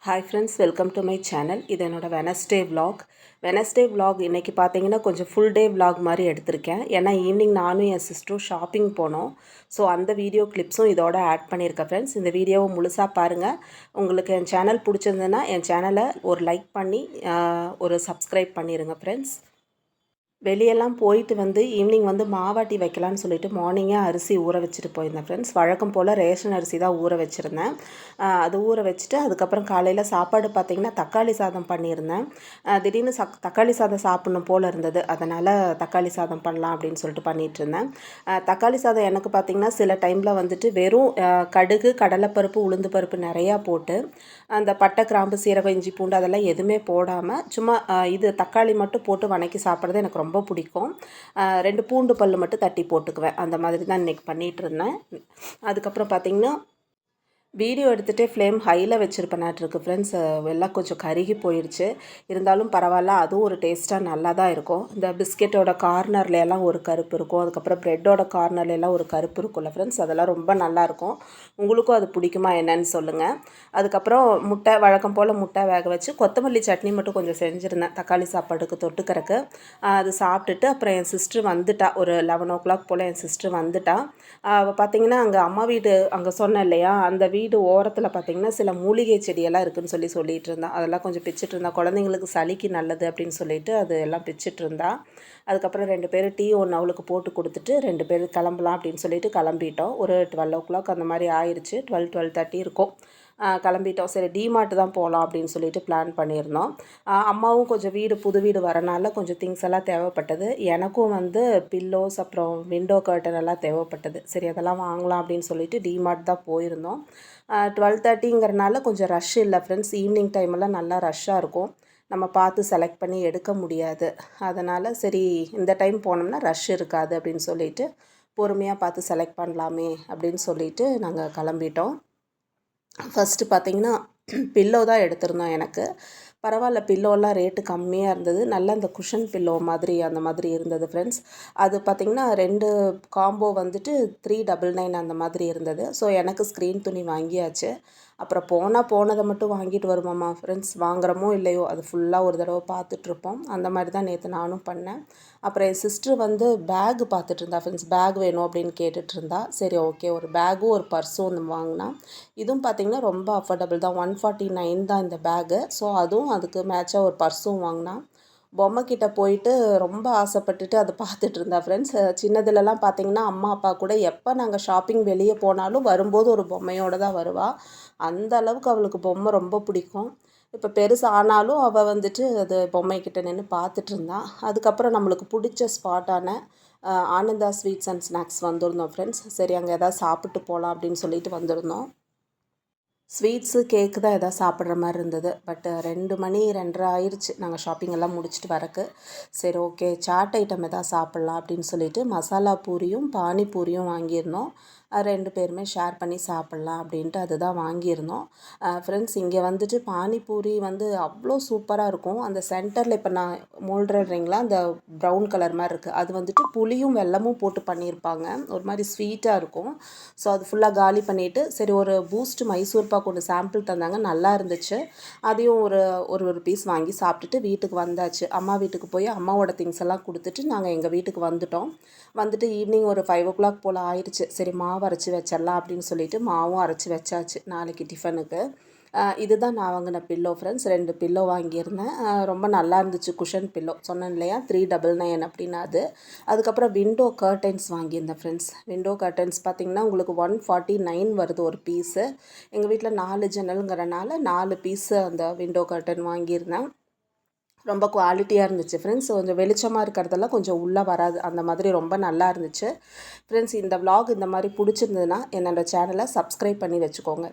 Hi friends, welcome to my channel. இது என்னோட Wednesday vlog. Wednesday vlog இன்னைக்கு பார்த்தீங்கன்னா கொஞ்சம் full day vlog மாதிரி எடுத்திருக்கேன். ஏன்னா ஈவினிங் நானும் என் சிஸ்டரும் ஷாப்பிங் போனோம். ஸோ அந்த வீடியோ கிளிப்ஸும் இதோட ஆட் பண்ணியிருக்கேன் ஃப்ரெண்ட்ஸ். இந்த வீடியோவை முழுசாக பாருங்கள். உங்களுக்கு என் சேனல் பிடிச்சிருந்ததுன்னா என் சேனலை ஒரு லைக் பண்ணி ஒரு சப்ஸ்கிரைப் பண்ணிடுங்க ஃப்ரெண்ட்ஸ். வெளியெல்லாம் போயிட்டு வந்து ஈவினிங் வந்து மாவாட்டி வைக்கலான்னு சொல்லிட்டு மார்னிங்கே அரிசி ஊற வச்சுட்டு போயிருந்தேன் ஃப்ரெண்ட்ஸ். வழக்கம் போல் ரேஷன் அரிசி தான் ஊற வச்சுருந்தேன். அது ஊற வச்சுட்டு அதுக்கப்புறம் காலையில் சாப்பாடு பார்த்திங்கன்னா தக்காளி சாதம் பண்ணியிருந்தேன். திடீர்னு தக்காளி சாதம் சாப்பிட்ணும் போல் இருந்தது. அதனால் தக்காளி சாதம் பண்ணலாம் அப்படின்னு சொல்லிட்டு பண்ணிகிட்ருந்தேன். தக்காளி சாதம் எனக்கு பார்த்திங்கன்னா சில டைமில் வந்துட்டு வெறும் கடுகு, கடலைப்பருப்பு, உளுந்து பருப்பு நிறையா போட்டு அந்த பட்டை, கிராம்பு, சீரகம், இஞ்சி, பூண்டு அதெல்லாம் எதுவுமே போடாமல் சும்மா இது தக்காளி மட்டும் போட்டு வணக்கி சாப்பிட்றது எனக்கு ரொம்ப பிடிக்கும். 2 பூண்டு பல் மட்டும் தட்டி போட்டுக்குவேன். அந்த மாதிரி தான் இன்றைக்கி பண்ணிகிட்ருந்தேன். அதுக்கப்புறம் பார்த்திங்கன்னா வீடியோ எடுத்துகிட்டே ஃப்ளேம் ஹையில் வச்சுருப்பேனாட்டிருக்கு ஃப்ரெண்ட்ஸ். எல்லாம் கொஞ்சம் கருகி போயிடுச்சு. இருந்தாலும் பரவாயில்ல, அதுவும் ஒரு டேஸ்ட்டாக நல்லா தான் இருக்கும். இந்த பிஸ்கெட்டோட கார்னர்லையெல்லாம் ஒரு கருப்பு இருக்கும். அதுக்கப்புறம் ப்ரெட்டோட கார்னர்லையெல்லாம் ஒரு கருப்பு இருக்கும்ல ஃப்ரெண்ட்ஸ். அதெல்லாம் ரொம்ப நல்லாயிருக்கும். உங்களுக்கும் அது பிடிக்குமா என்னன்னு சொல்லுங்கள். அதுக்கப்புறம் முட்டை வழக்கம் போல் முட்டை வேக வச்சு கொத்தமல்லி சட்னி மட்டும் கொஞ்சம் செஞ்சுருந்தேன் தக்காளி சாப்பாடுக்கு தொட்டுக்கிறக்கு. அது சாப்பிட்டுட்டு அப்புறம் என் சிஸ்டர் வந்துட்டா. ஒரு 11 o'clock போல் என் சிஸ்டர் வந்துட்டா. அவள் பார்த்திங்கன்னா அங்கே அம்மா வீடு அங்கே சொன்னேன் இல்லையா, அந்த வீடு ஓரத்தில் பார்த்திங்கன்னா சில மூலிகை செடியெல்லாம் இருக்குதுன்னு சொல்லிட்டு இருந்தா. அதெல்லாம் கொஞ்சம் பிச்சுட்டு இருந்தா. குழந்தைங்களுக்கு சளிக்கு நல்லது அப்படின்னு சொல்லிட்டு அது எல்லாம் பிச்சுட்டு இருந்தா. அதுக்கப்புறம் 2 பேர் டீ ஒன்று அவளுக்கு போட்டு கொடுத்துட்டு 2 பேர் கிளம்பலாம் அப்படின்னு சொல்லிட்டு கிளம்பிட்டோம். ஒரு 12 o'clock அந்த மாதிரி ஆயிடுச்சு. 12:30 இருக்கும். கிளம்பிட்டோம். சரி டிமார்ட் தான் போகலாம் அப்படின்னு சொல்லிட்டு பிளான் பண்ணியிருந்தோம். அம்மாவும் கொஞ்சம் புது வீடு வரனால கொஞ்சம் திங்ஸ் எல்லாம் தேவைப்பட்டது. எனக்கும் வந்து பில்லோஸ் அப்புறம் விண்டோ கர்டன் எல்லாம் தேவைப்பட்டது. சரி அதெல்லாம் வாங்கலாம் அப்படின்னு சொல்லிட்டு டிமார்ட் தான் போயிருந்தோம். 12:30ங்கிறனால கொஞ்சம் ரஷ் இல்லை ஃப்ரெண்ட்ஸ். ஈவினிங் டைமெல்லாம் நல்லா ரஷ்ஷாக இருக்கும். நம்ம பார்த்து செலக்ட் பண்ணி எடுக்க முடியாது. அதனால் சரி இந்த டைம் போனோம்னா ரஷ் இருக்காது அப்படின்னு சொல்லிட்டு பொறுமையாக பார்த்து செலக்ட் பண்ணலாமே அப்படின்னு சொல்லிட்டு நாங்கள் கிளம்பிட்டோம். ஃபஸ்ட்டு பார்த்திங்கன்னா பில்லோ தான் எடுத்திருந்தோம் எனக்கு. பரவாயில்ல, பில்லோலாம் ரேட்டு கம்மியாக இருந்தது. நல்லா இந்த குஷன் பில்லோ மாதிரி அந்த மாதிரி இருந்தது ஃப்ரெண்ட்ஸ். அது பார்த்திங்கன்னா 2 காம்போ வந்துட்டு 399 அந்த மாதிரி இருந்தது. ஸோ எனக்கு ஸ்க்ரீன் துணி வாங்கியாச்சு. அப்புறம் போனதை மட்டும் வாங்கிட்டு வருமாம்மா ஃப்ரெண்ட்ஸ். வாங்குகிறோமோ இல்லையோ அது ஃபுல்லாக ஒரு தடவை பார்த்துட்ருப்போம். அந்த மாதிரி தான் நேற்று நானும் பண்ணேன். அப்புறம் என் சிஸ்டர் வந்து பேக் பார்த்துட்டு இருந்தா ஃப்ரெண்ட்ஸ். பேக் வேணும் அப்படின்னு கேட்டுட்ருந்தா. சரி ஓகே, ஒரு பேக்கும் ஒரு பர்ஸும் ஒன்று வாங்கினா. இதுவும் பார்த்திங்கன்னா ரொம்ப அஃபோர்டபுள் தான். 149 தான் இந்த பேகு. ஸோ அதுவும் அதுக்கு மேட்சாக ஒரு பர்ஸும் வாங்கினா. பொம்மைக்கிட்ட போயிட்டு ரொம்ப ஆசைப்பட்டுட்டு அதை பார்த்துட்டு இருந்தா ஃப்ரெண்ட்ஸ். சின்னதுலலாம் பார்த்திங்கன்னா அம்மா அப்பா கூட எப்போ நாங்கள் ஷாப்பிங் வெளியே போனாலும் வரும்போது ஒரு பொம்மையோடு தான் வருவாள். அந்த அளவுக்கு அவளுக்கு பொம்மை ரொம்ப பிடிக்கும். இப்போ பெருசு ஆனாலும் அவள் வந்துட்டு அது பொம்மைக்கிட்ட நின்று பார்த்துட்டு இருந்தா. அதுக்கப்புறம் நம்மளுக்கு பிடிச்ச ஸ்பாட்டான ஆனந்தா ஸ்வீட்ஸ் அண்ட் ஸ்நாக்ஸ் வந்திருந்தோம் ஃப்ரெண்ட்ஸ். சரி அங்கே எதாவது சாப்பிட்டு போகலாம் அப்படின்னு சொல்லிட்டு வந்திருந்தோம். ஸ்வீட்ஸு, கேக்கு தான் எதாவது சாப்பிட்ற மாதிரி இருந்தது. பட் 2 மணி 2:30 ஆயிடுச்சு நாங்கள் ஷாப்பிங் எல்லாம் முடிச்சுட்டு வரக்கு. சரி ஓகே, சாட் ஐட்டம் எதாவது சாப்பிட்லாம் அப்படின்னு சொல்லிட்டு மசாலா பூரியும் பானிபூரியும் வாங்கியிருந்தோம். 2 பேருமே ஷேர் பண்ணி சாப்பிட்லாம் அப்படின்ட்டு அதுதான் வாங்கியிருந்தோம். ஃப்ரெண்ட்ஸ் இங்கே வந்துட்டு பானிபூரி வந்து அவ்வளோ சூப்பராக இருக்கும். அந்த சென்டரில் இப்போ நான் மோல்ட்ரிங்களா அந்த ப்ரௌன் கலர் மாதிரி இருக்குது. அது வந்துட்டு புளியும் வெல்லமும் போட்டு பண்ணியிருப்பாங்க. ஒரு மாதிரி ஸ்வீட்டாக இருக்கும். ஸோ அது ஃபுல்லாக காலி பண்ணிவிட்டு சரி ஒரு பூஸ்ட் மைசூர் பாக்கு ஒன்று சாம்பிள் தந்தாங்க, நல்லா இருந்துச்சு. அதையும் ஒரு பீஸ் வாங்கி சாப்பிட்டுட்டு வீட்டுக்கு வந்தாச்சு. அம்மா வீட்டுக்கு போய் அம்மாவோட திங்ஸ் எல்லாம் கொடுத்துட்டு நாங்கள் எங்கள் வீட்டுக்கு வந்துட்டோம். வந்துட்டு ஈவினிங் ஒரு 5 o'clock போல் ஆயிடுச்சு. சரி மாவு அரைச்சி வச்சிடலாம் அப்படின்னு சொல்லிட்டு மாவும் அரைச்சி வச்சாச்சு நாளைக்கு டிஃபனுக்கு. இதுதான் நான் வாங்கின பில்லோ ஃப்ரெண்ட்ஸ். 2 பில்லோ வாங்கியிருந்தேன். ரொம்ப நல்லா இருந்துச்சு. குஷன் பில்லோ சொன்னேன் இல்லையா, 399 அப்படின்னா அது. அதுக்கப்புறம் விண்டோ கர்டைன்ஸ் வாங்கியிருந்தேன் ஃப்ரெண்ட்ஸ். விண்டோ கர்டைன்ஸ் பார்த்திங்கன்னா உங்களுக்கு 149 வருது ஒரு பீஸு. எங்கள் வீட்டில் 4 ஜன்னலுங்கிறனால 4 பீஸு அந்த விண்டோ கர்டன் வாங்கியிருந்தேன். ரொம்ப குவாலிட்டியாக இருந்துச்சு ஃப்ரெண்ட்ஸ். கொஞ்சம் வெளிச்சமாக இருக்கிறதெல்லாம் கொஞ்சம் உள்ளே வராது, அந்த மாதிரி ரொம்ப நல்லா இருந்துச்சு ஃப்ரெண்ட்ஸ். இந்த விலாக் இந்த மாதிரி பிடிச்சிருந்ததுன்னா என்னோடய சேனலை சப்ஸ்கிரைப் பண்ணி வச்சுக்கோங்க.